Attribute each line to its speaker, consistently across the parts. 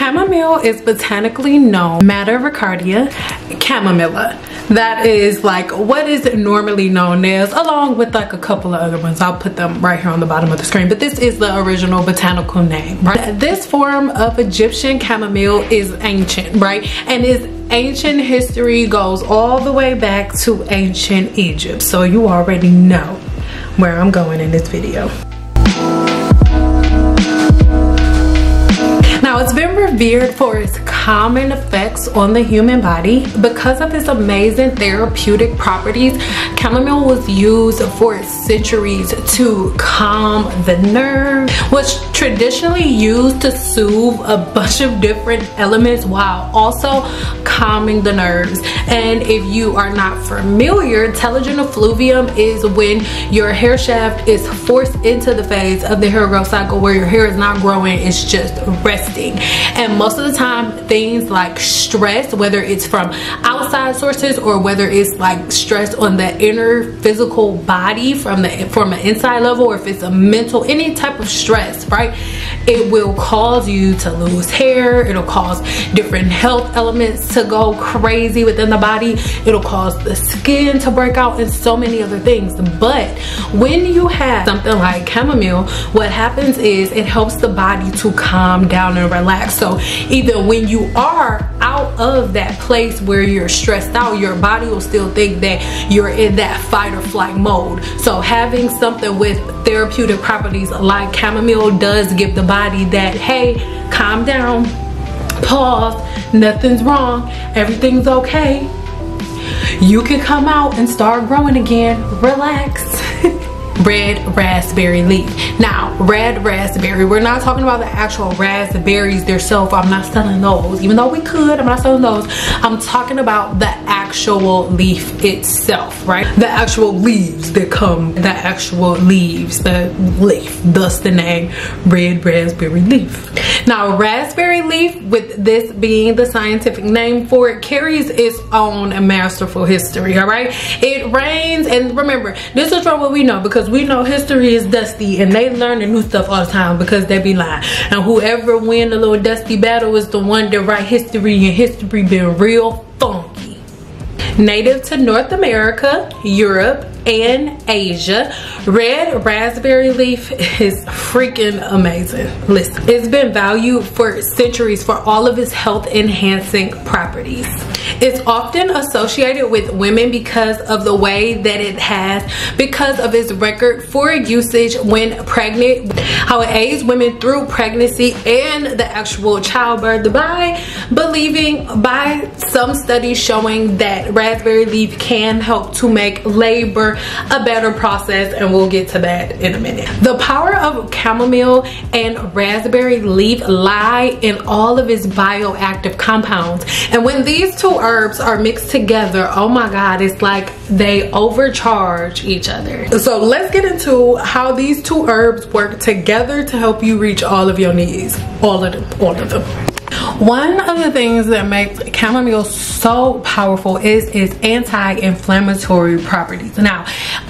Speaker 1: Chamomile is botanically known Mater ricardia chamomilla. That is like what is normally known as, along with like a couple of other ones. I'll put them right here on the bottom of the screen, but this is the original botanical name, right? This form of Egyptian chamomile is ancient, right? And its ancient history goes all the way back to ancient Egypt. So you already know where I'm going in this video. Now, it's been revered for its calming effects on the human body. Because of its amazing therapeutic properties, chamomile was used for centuries to calm the nerves, was traditionally used to soothe a bunch of different elements while also calming the nerves. And if you are not familiar, telogen effluvium is when your hair shaft is forced into the phase of the hair growth cycle where your hair is not growing, it's just resting. And most of the time, things like stress, whether it's from outside sources or whether it's like stress on the inner physical body from an inside level, or if it's a mental, any type of stress, right, it will cause you to lose hair. It'll cause different health elements to go crazy within the body. It'll cause the skin to break out and so many other things. But when you have something like chamomile, what happens is it helps the body to calm down and relax. So even when you are out of that place where you're stressed out, your body will still think that you're in that fight or flight mode. So having something with therapeutic properties like chamomile does give the body that, hey, calm down, pause, nothing's wrong, everything's okay, you can come out and start growing again, relax. Red raspberry leaf. Now, red raspberry, we're not talking about the actual raspberries themselves. I'm not selling those, even though we could. I'm not selling those. I'm talking about the actual leaf itself, right? The actual leaves that come, the actual leaves, the leaf, thus the name red raspberry leaf. Now, raspberry leaf, with this being the scientific name for it, carries its own masterful history, all right? It rains, and remember, this is from what we know, because we know history is dusty and they learn the new stuff all the time because they be lying. And whoever win the little dusty battle is the one that write history, and history been real funky. Native to North America, Europe, and Asia, red raspberry leaf is freaking amazing. Listen, it's been valued for centuries for all of its health enhancing properties. It's often associated with women because of the way that it has, because of its record for usage when pregnant, how it aids women through pregnancy and the actual childbirth, by believing by some studies showing that raspberry leaf can help to make labor a better process, and we'll get to that in a minute. The power of chamomile and raspberry leaf lie in all of its bioactive compounds, and when these two herbs are mixed together, oh my god, it's like they overcharge each other. So let's get into how these two herbs work together to help you reach all of your needs. All of them. One of the things that makes chamomile so powerful is its anti-inflammatory properties. Now,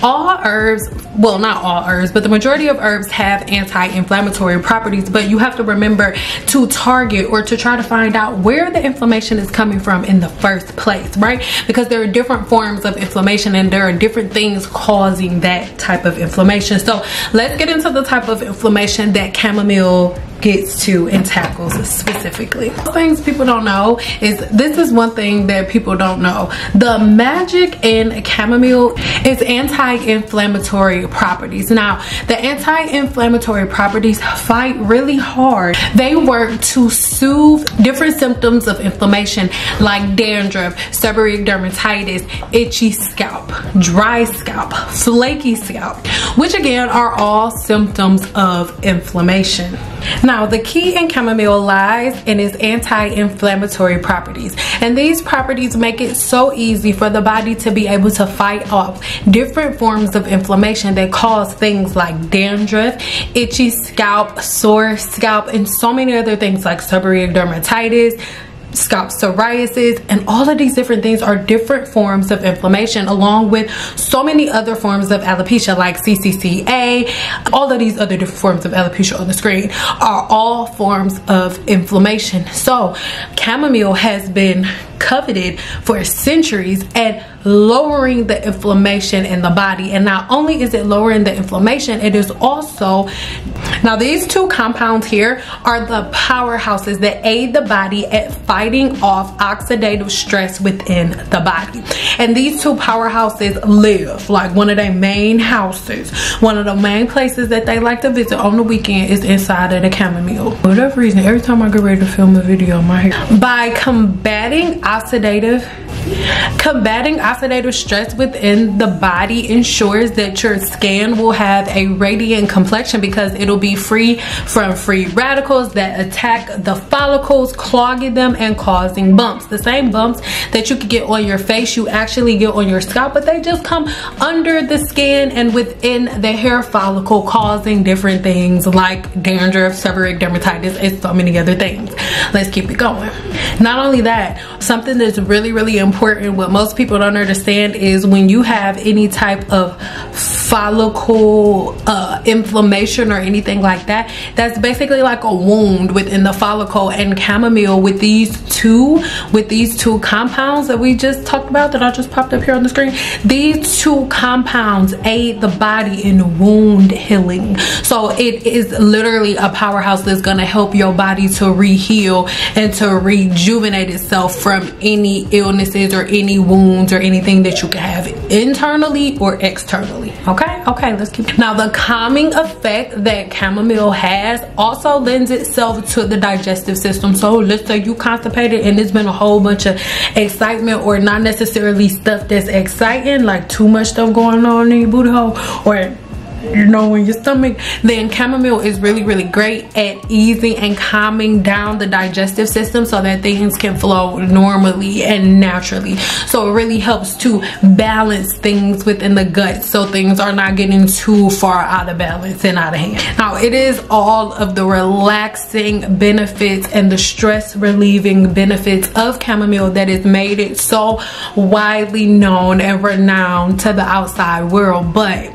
Speaker 1: all herbs, well, not all herbs, but the majority of herbs have anti-inflammatory properties, but you have to remember to target or to try to find out where the inflammation is coming from in the first place, right? Because there are different forms of inflammation and there are different things causing that type of inflammation. So let's get into the type of inflammation that chamomile gets to and tackles specifically. Things people don't know is, this is one thing that people don't know. The magic in chamomile is anti-inflammatory properties. Now, the anti-inflammatory properties fight really hard. They work to soothe different symptoms of inflammation like dandruff, seborrheic dermatitis, itchy scalp, dry scalp, flaky scalp, which again are all symptoms of inflammation. Now, the key in chamomile lies in its anti-inflammatory properties, and these properties make it so easy for the body to be able to fight off different forms of inflammation that cause things like dandruff, itchy scalp, sore scalp, and so many other things like seborrheic dermatitis, scalp psoriasis, and all of these different things are different forms of inflammation, along with so many other forms of alopecia like CCCA. All of these other different forms of alopecia on the screen are all forms of inflammation. So chamomile has been coveted for centuries at lowering the inflammation in the body. And not only is it lowering the inflammation, it is also, now these two compounds here are the powerhouses that aid the body at fighting off oxidative stress within the body. And these two powerhouses live, like one of their main houses, one of the main places that they like to visit on the weekend is inside of the chamomile. For whatever reason, every time I get ready to film a video, my hair. By combating oxidative stress within the body ensures that your skin will have a radiant complexion, because it'll be free from free radicals that attack the follicles, clogging them and causing bumps. The same bumps that you could get on your face, you actually get on your scalp, but they just come under the skin and within the hair follicle, causing different things like dandruff, seborrheic dermatitis, and so many other things. Let's keep it going. Not only that, something that's really important, what most people don't understand, is when you have any type of follicle inflammation or anything like that, that's basically like a wound within the follicle. And chamomile, with these two compounds that we just talked about, that I just popped up here on the screen, these two compounds aid the body in wound healing. So it is literally a powerhouse that's going to help your body to re-heal and to rejuvenate itself from any illnesses or any wounds or anything that you can have internally or externally. Okay, let's keep. Now, the calming effect that chamomile has also lends itself to the digestive system. So let's say you constipated and there's been a whole bunch of excitement, or not necessarily stuff that's exciting, like too much stuff going on in your booty hole, or you know, in your stomach, then chamomile is really great at easing and calming down the digestive system so that things can flow normally and naturally. So it really helps to balance things within the gut, so things are not getting too far out of balance and out of hand. Now, it is all of the relaxing benefits and the stress relieving benefits of chamomile that has made it so widely known and renowned to the outside world, but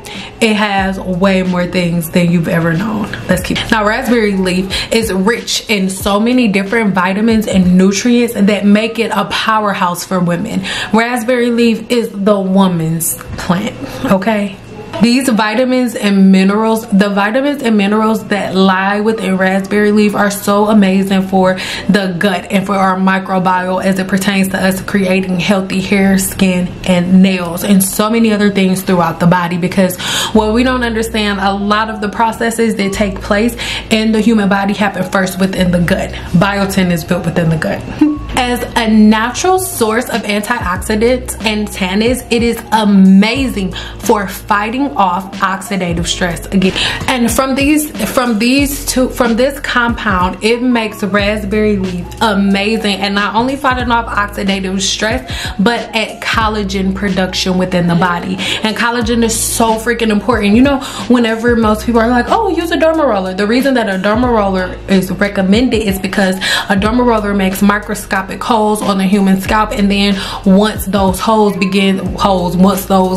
Speaker 1: it has way more things than you've ever known. Let's keep. Now, raspberry leaf is rich in so many different vitamins and nutrients that make it a powerhouse for women. Raspberry leaf is the woman's plant, okay? These vitamins and minerals, the vitamins and minerals that lie within raspberry leaf, are so amazing for the gut and for our microbiome as it pertains to us creating healthy hair, skin, and nails, and so many other things throughout the body. Because what we don't understand, a lot of the processes that take place in the human body happen first within the gut. Biotin is built within the gut. As a natural source of antioxidants and tannins, it is amazing for fighting off oxidative stress again. And from this compound, it makes raspberry leaf amazing, and not only fighting off oxidative stress, but at collagen production within the body. And collagen is so freaking important. You know, whenever most people are like, oh, use a derma roller, the reason that a derma roller is recommended is because a derma roller makes microscopic holes on the human scalp, and then once those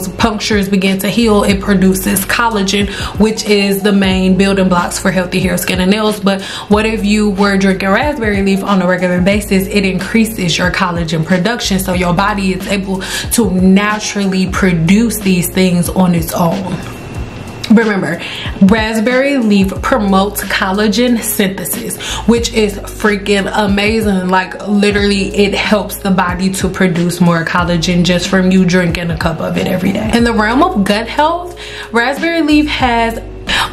Speaker 1: punctures begin to heal, it produces collagen, which is the main building blocks for healthy hair, skin, and nails. But what if you were drinking raspberry leaf on a regular basis? It increases your collagen production, so your body is able to naturally produce these things on its own. Remember, raspberry leaf promotes collagen synthesis, which is freaking amazing. Like, literally, it helps the body to produce more collagen just from you drinking a cup of it every day. In the realm of gut health, raspberry leaf has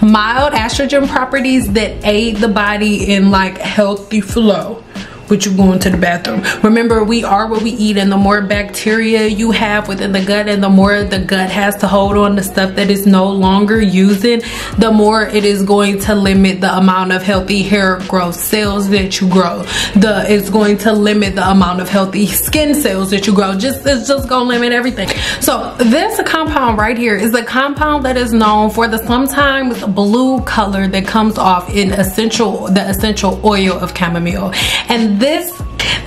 Speaker 1: mild estrogen properties that aid the body in like healthy flow. But you're going to the bathroom. Remember, we are what we eat, and the more bacteria you have within the gut, and the more the gut has to hold on to stuff that is no longer using, the more it is going to limit the amount of healthy hair growth cells that you grow. It's going to limit the amount of healthy skin cells that you grow. It's just gonna limit everything. So this compound right here is a compound that is known for the sometimes blue color that comes off in the essential oil of chamomile. And this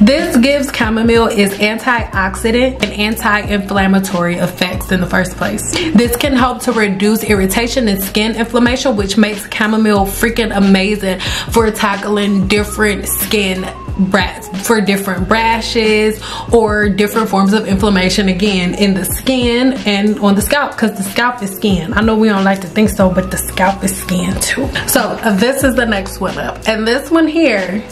Speaker 1: This gives chamomile its antioxidant and anti-inflammatory effects in the first place. This can help to reduce irritation and skin inflammation, which makes chamomile freaking amazing for tackling different skin for different rashes or different forms of inflammation, again, in the skin and on the scalp, because the scalp is skin. I know we don't like to think so, but the scalp is skin too. So this is the next one up, and this one here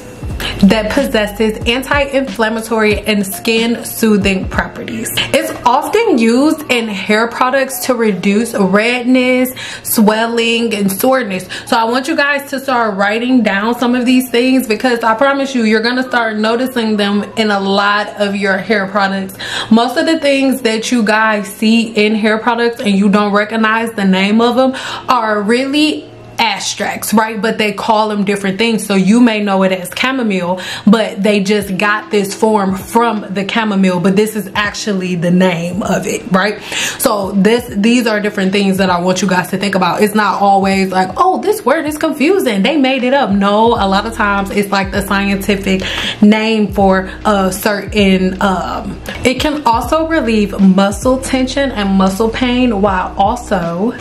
Speaker 1: that possesses anti-inflammatory and skin soothing properties. It's often used in hair products to reduce redness, swelling, and soreness. So I want you guys to start writing down some of these things, because I promise you, you're gonna start noticing them in a lot of your hair products. Most of the things that you guys see in hair products and you don't recognize the name of them are really extracts, right? But they call them different things. So you may know it as chamomile, but they just got this form from the chamomile, but this is actually the name of it, right? So these are different things that I want you guys to think about. It's not always like, oh, this word is confusing, they made it up. No, a lot of times it's like the scientific name for a certain it can also relieve muscle tension and muscle pain while also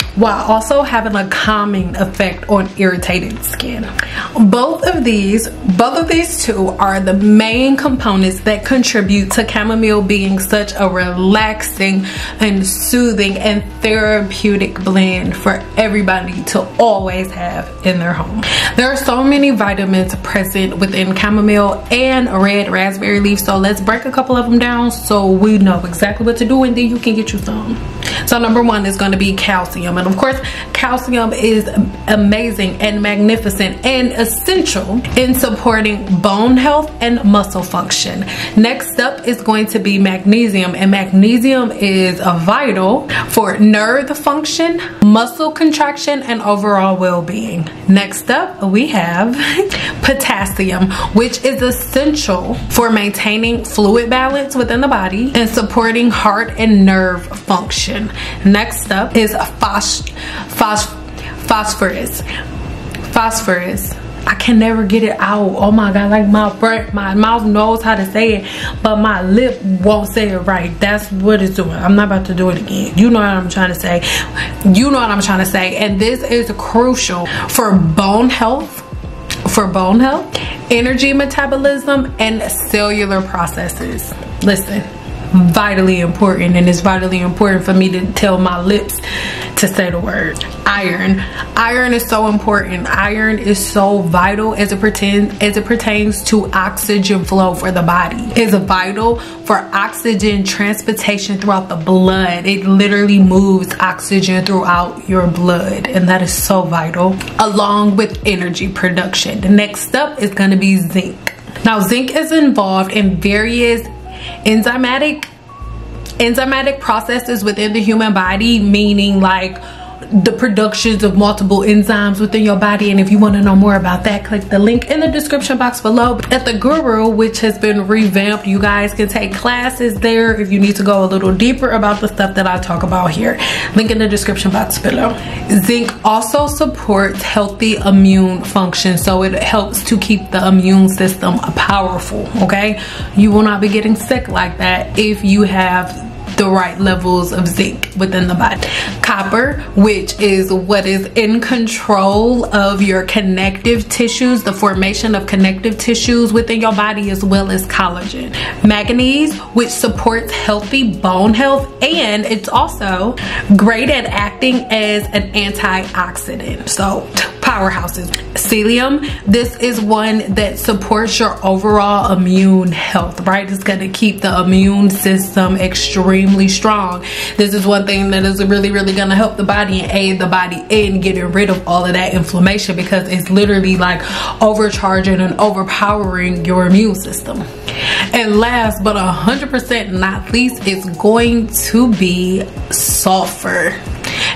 Speaker 1: having a calming effect on irritated skin. Both of these two are the main components that contribute to chamomile being such a relaxing and soothing and therapeutic blend for everybody to always have in their home. There are so many vitamins present within chamomile and red raspberry leaf, so let's break a couple of them down so we know exactly what to do, and then you can get you some. So number one is going to be calcium, and of course calcium is amazing and magnificent and essential in supporting bone health and muscle function. Next up is going to be magnesium, and magnesium is vital for nerve function, muscle contraction, and overall well-being. Next up we have potassium, which is essential for maintaining fluid balance within the body and supporting heart and nerve function. Next up is phosphorus. I can never get it out. Oh my god, like my mouth knows how to say it, but my lip won't say it right. That's what it's doing. I'm not about to do it again. You know what I'm trying to say. You know what I'm trying to say. And this is crucial for bone health, energy metabolism, and cellular processes. Listen, vitally important, and it's vitally important for me to tell my lips to say the word iron is so important. Iron is so vital as it pertains to oxygen flow for the body. It's vital for oxygen transportation throughout the blood. It literally moves oxygen throughout your blood, and that is so vital, along with energy production. The next up is going to be zinc. Now zinc is involved in various enzymatic processes within the human body, meaning like the productions of multiple enzymes within your body. And if you want to know more about that, click the link in the description box below. At the Guru, which has been revamped, you guys can take classes there if you need to go a little deeper about the stuff that I talk about here. Link in the description box below. Zinc also supports healthy immune function, so it helps to keep the immune system powerful. Okay, you will not be getting sick like that if you have the right levels of zinc within the body. Copper, which is what is in control of your connective tissues, the formation of connective tissues within your body, as well as collagen. Manganese, which supports healthy bone health, and it's also great at acting as an antioxidant. So powerhouses. Psyllium, this is one that supports your overall immune health, right? It's going to keep the immune system extremely strong. This is one thing that is really going to help the body and aid the body in getting rid of all of that inflammation, because it's literally like overcharging and overpowering your immune system. And last but 100% not least, it's going to be sulfur.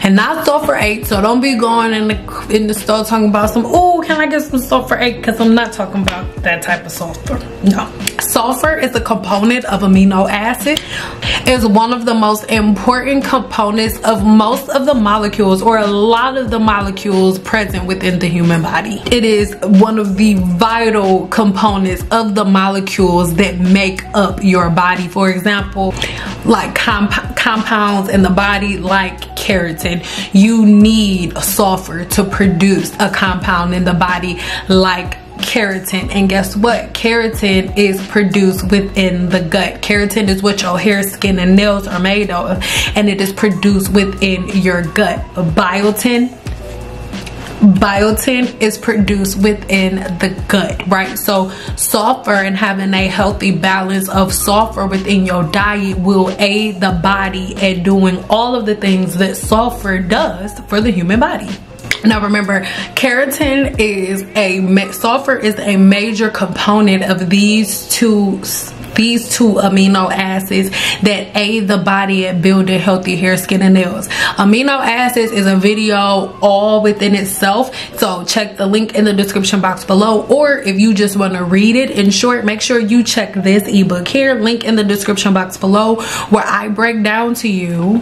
Speaker 1: and not sulfate. So don't be going in the store talking about some, oh, can I get some sulfate? Because I'm not talking about that type of sulfur. No. Sulfur is a component of amino acid. It's one of the most important components of most of the molecules, or a lot of the molecules present within the human body. It is one of the vital components of the molecules that make up your body. For example, like compounds in the body like keratin. You need sulfur to produce a compound in the body like keratin. And guess what? Keratin is produced within the gut. Keratin is what your hair, skin, and nails are made of, and it is produced within your gut. Biotin is produced within the gut, right? So sulfur, and having a healthy balance of sulfur within your diet will aid the body at doing all of the things that sulfur does for the human body. Now remember, sulfur is a major component of these two amino acids that aid the body at building healthy hair, skin, and nails. Amino acids is a video all within itself, so check the link in the description box below, or if you just want to read it in short, make sure you check this ebook here, link in the description box below, where I break down to you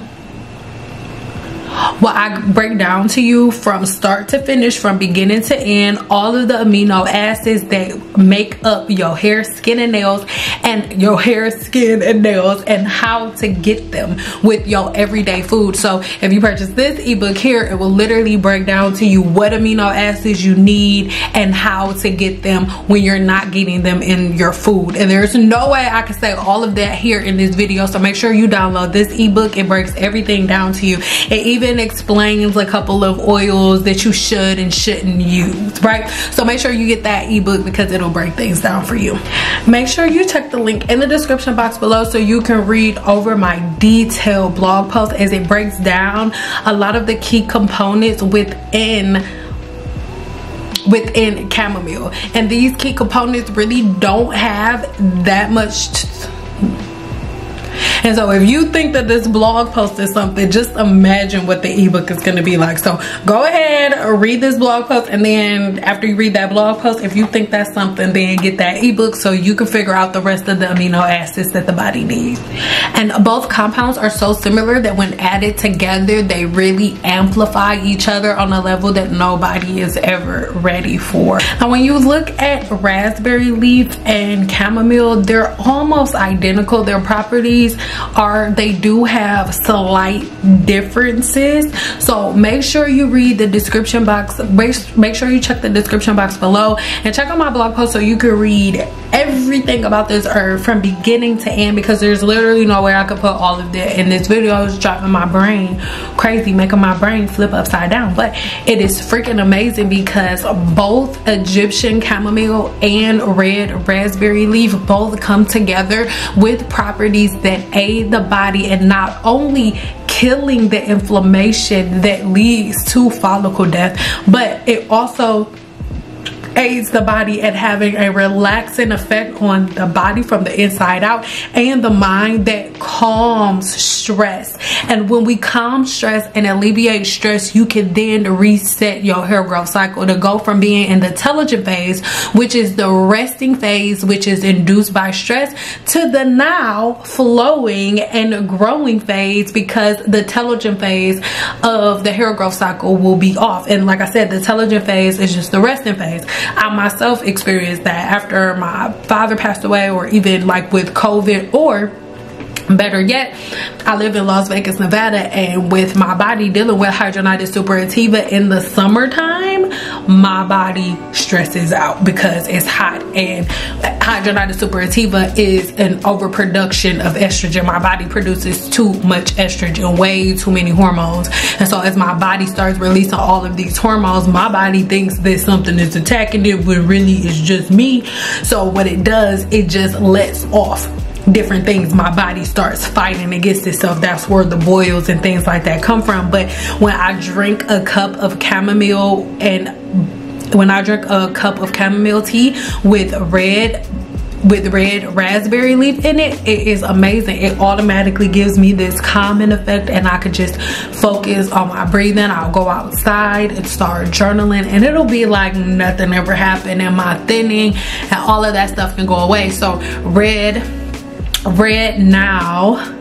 Speaker 1: from start to finish, from beginning to end, all of the amino acids that make up your hair, skin, and nails, and how to get them with your everyday food. So if you purchase this ebook here, it will literally break down to you what amino acids you need and how to get them when you're not getting them in your food. And there's no way I can say all of that here in this video, so make sure you download this ebook. It breaks everything down to you. It even explains a couple of oils that you should and shouldn't use, right? So make sure you get that ebook because it'll break things down for you. Make sure you check the link in the description box below so you can read over my detailed blog post as it breaks down a lot of the key components within chamomile. And these key components really don't have that much and so if you think that this blog post is something, just imagine what the ebook is going to be like. So go ahead, read this blog post, and then after you read that blog post, if you think that's something, then get that ebook so you can figure out the rest of the amino acids that the body needs. And both compounds are so similar that when added together, they really amplify each other on a level that nobody is ever ready for. Now when you look at raspberry leaf and chamomile, they're almost identical. Their properties they do have slight differences, so make sure you read the description box. Make sure you check the description box below and check out my blog post so you can read everything about this herb from beginning to end, because there's literally no way I could put all of that in this video. It's driving my brain crazy, making my brain flip upside down, but it is freaking amazing because both Egyptian chamomile and red raspberry leaf both come together with properties that aid the body in not only killing the inflammation that leads to follicle death, but it also aids the body at having a relaxing effect on the body from the inside out, and the mind that calms stress. And when we calm stress and alleviate stress, you can then reset your hair growth cycle to go from being in the telogen phase, which is the resting phase, which is induced by stress, to the now flowing and growing phase, because the telogen phase of the hair growth cycle will be off. And like I said, the telogen phase is just the resting phase. I myself experienced that after my father passed away, or even like with COVID, or better yet, I live in Las Vegas, Nevada, and with my body dealing with hidradenitis suppurativa in the summertime, my body stresses out because it's hot, and hidradenitis suppurativa is an overproduction of estrogen. My body produces too much estrogen, way too many hormones, and so as my body starts releasing all of these hormones, my body thinks that something is attacking it, but really it's just me. So what it does, it just lets off different things. My body starts fighting against itself. That's where the boils and things like that come from. But when I drink a cup of chamomile tea with with red raspberry leaf in it, it is amazing. It automatically gives me this calming effect, and I could just focus on my breathing. I'll go outside and start journaling, and it'll be like nothing ever happened, and my thinning and all of that stuff can go away. So red now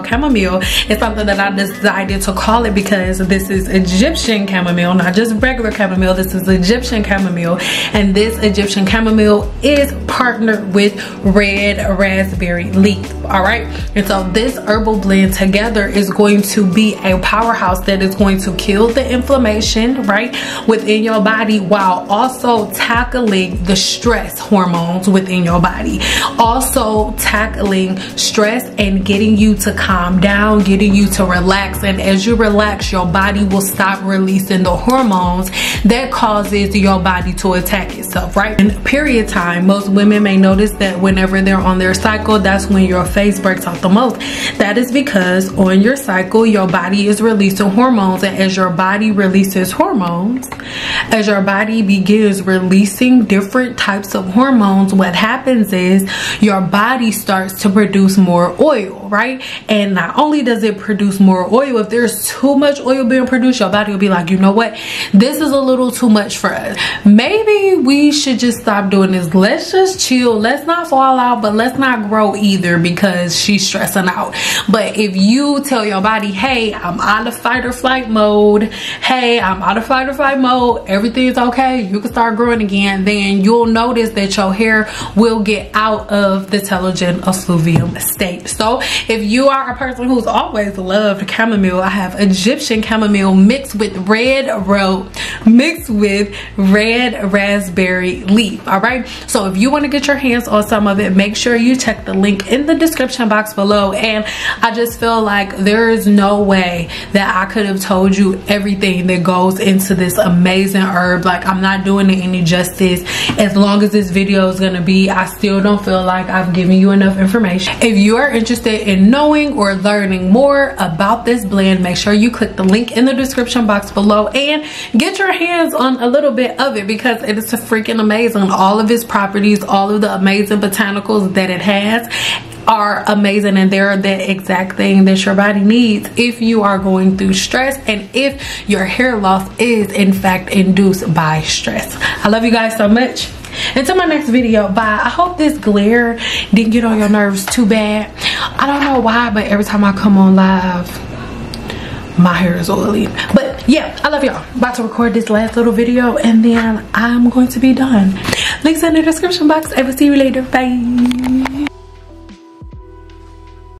Speaker 1: chamomile is something that I decided to call it because this is Egyptian chamomile, not just regular chamomile. This is Egyptian chamomile, and this Egyptian chamomile is partnered with red raspberry leaf. All right, and so this herbal blend together is going to be a powerhouse that is going to kill the inflammation, right, within your body, while also tackling the stress hormones within your body, also tackling stress and getting you to calm down, getting you to relax. And as you relax, your body will stop releasing the hormones that causes your body to attack itself, right? In period time, most women may notice that whenever they're on their cycle, that's when your face breaks out the most. That is because on your cycle, your body is releasing hormones, and as your body releases hormones, as your body begins releasing different types of hormones, what happens is your body starts to produce more oil, right? And not only does it produce more oil, if there's too much oil being produced, your body will be like, you know what, this is a little too much for us. Maybe we should just stop doing this. Let's just chill. Let's not fall out, but let's not grow either because she's stressing out. But if you tell your body, hey, I'm out of fight or flight mode, hey, I'm out of fight or flight mode, everything's okay, you can start growing again, then you'll notice that your hair will get out of the telogen effluvium state. So if you are a person who's always loved chamomile, I have Egyptian chamomile mixed with red raspberry leaf. All right, so if you want to get your hands on some of it, make sure you check the link in the description box below. And I just feel like there is no way that I could have told you everything that goes into this amazing herb. Like, I'm not doing it any justice. As long as this video is gonna be, I still don't feel like I've given you enough information. If you are interested in knowing or learning more about this blend, make sure you click the link in the description box below and get your hands on a little bit of it because it is freaking amazing. All of its properties, all of the amazing botanicals that it has are amazing, and they're the exact thing that your body needs if you are going through stress and if your hair loss is in fact induced by stress. I love you guys so much. Until my next video, bye. I hope this glare didn't get on your nerves too bad. I don't know why, but every time I come on live, my hair is oily. But yeah, I love y'all. About to record this last little video and then I'm going to be done. Links in the description box. I will see you later. Bye.